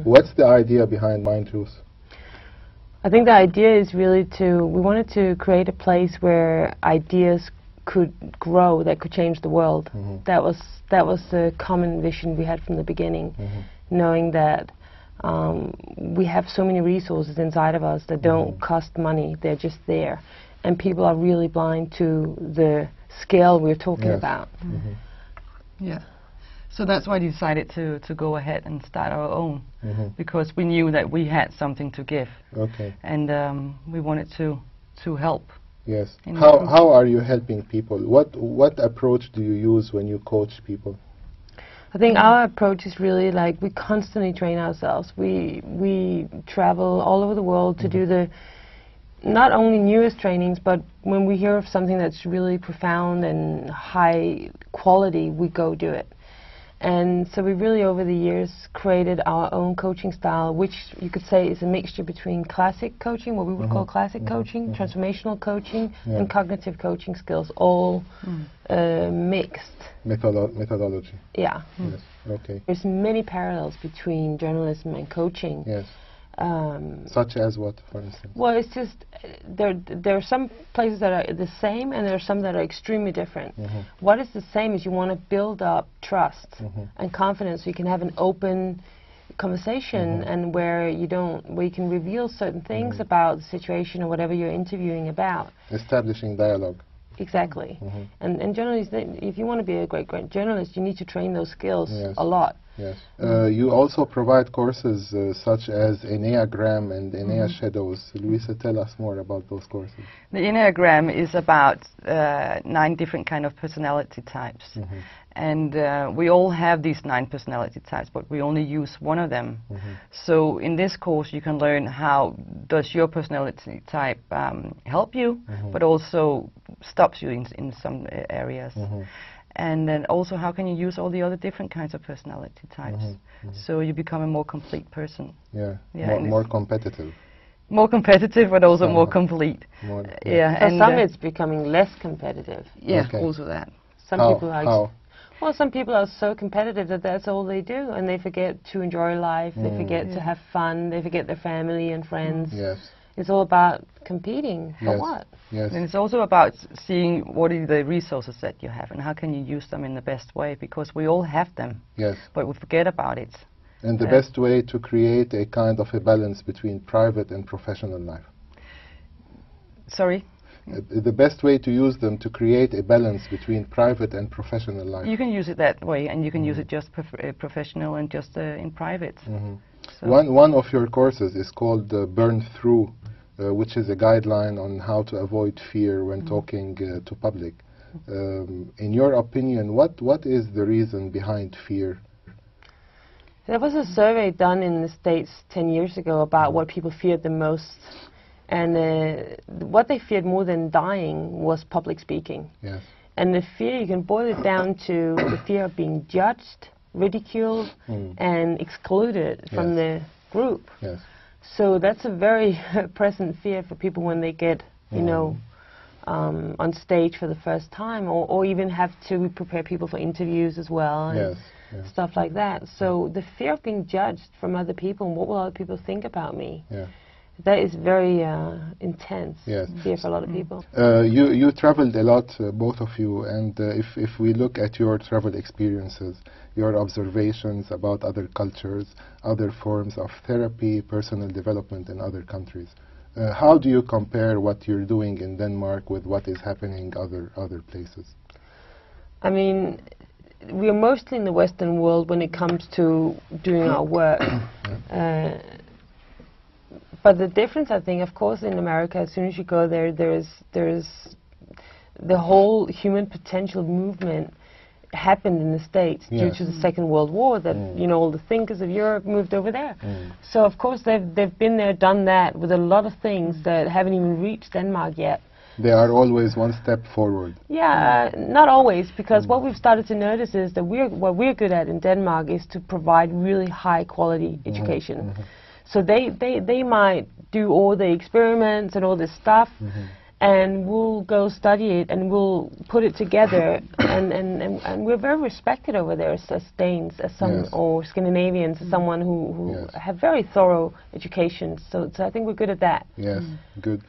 What's the idea behind Mindjuice? I think the idea is really we wanted to create a place where ideas could grow, that could change the world. That was the common vision we had from the beginning, knowing that we have so many resources inside of us that don't cost money, they're just there. And people are really blind to the scale we're talking about. Yeah. So that's why we decided to go ahead and start our own, because we knew that we had something to give. Okay. And we wanted to help. Yes. How are you helping people? What approach do you use when you coach people? I think our approach is really like we constantly train ourselves. We travel all over the world to do the not only newest trainings, but when we hear of something that's really profound and high quality, we go do it. And so we really, over the years, created our own coaching style, which you could say is a mixture between classic coaching, what we would call classic coaching, transformational coaching, and cognitive coaching skills, all mixed. Methodology. Yeah. Yes. Okay. There's many parallels between journalism and coaching. Yes. Such as what, for instance? Well, it's just there are some places that are the same, and there are some that are extremely different. What is the same is you want to build up trust and confidence, so you can have an open conversation, and where you can reveal certain things about the situation or whatever you're interviewing about. Establishing dialogue. Exactly. And journalists, if you want to be a great journalist, you need to train those skills a lot. Yes. You also provide courses such as Enneagram and Enneagram Shadows. Louisa, tell us more about those courses. The Enneagram is about 9 different kind of personality types. And we all have these 9 personality types, but we only use one of them. So in this course you can learn how does your personality type help you, but also stops you in some areas. And then also how can you use all the other different kinds of personality types, so you become a more complete person. Yeah, more competitive. More competitive, but also more complete. For some it's becoming less competitive. Yeah, also that. Some people are well, some people are so competitive that that's all they do, and they forget to enjoy life, they forget to have fun, they forget their family and friends. Yes. It's all about competing for what? Yes. And it's also about seeing what are the resources that you have and how can you use them in the best way, because we all have them. Yes. But we forget about it. And the best way to create a kind of a balance between private and professional life. Sorry? The best way to use them to create a balance between private and professional life. You can use it that way, and you can use it just professional and just in private. So One of your courses is called Burn Through, which is a guideline on how to avoid fear when talking to public. In your opinion, what is the reason behind fear? There was a survey done in the States 10 years ago about what people feared the most. And what they feared more than dying was public speaking. Yes. And the fear, you can boil it down to the fear of being judged, ridiculed, and excluded from the group. Yes. So that's a very present fear for people when they get, you know, on stage for the first time, or even have to prepare people for interviews as well, and stuff like that. So the fear of being judged from other people, and what will other people think about me? That is very intense fear for a lot of people. You traveled a lot, both of you, and if we look at your travel experiences, your observations about other cultures, other forms of therapy, personal development in other countries, how do you compare what you're doing in Denmark with what is happening other places? I mean, we are mostly in the Western world when it comes to doing our work. But the difference, I think, of course, in America, as soon as you go there, there's the whole human potential movement happened in the States due to the Second World War, that, you know, all the thinkers of Europe moved over there. So, of course, they've been there, done that, with a lot of things that haven't even reached Denmark yet. They are always one step forward. Yeah, not always, because what we've started to notice is that what we're good at in Denmark is to provide really high-quality education. So they might do all the experiments and all this stuff, and we'll go study it and we'll put it together and we're very respected over there as Danes, as some Yes. or Scandinavians, as someone who Yes. have very thorough education. So I think we're good at that. Yes, good.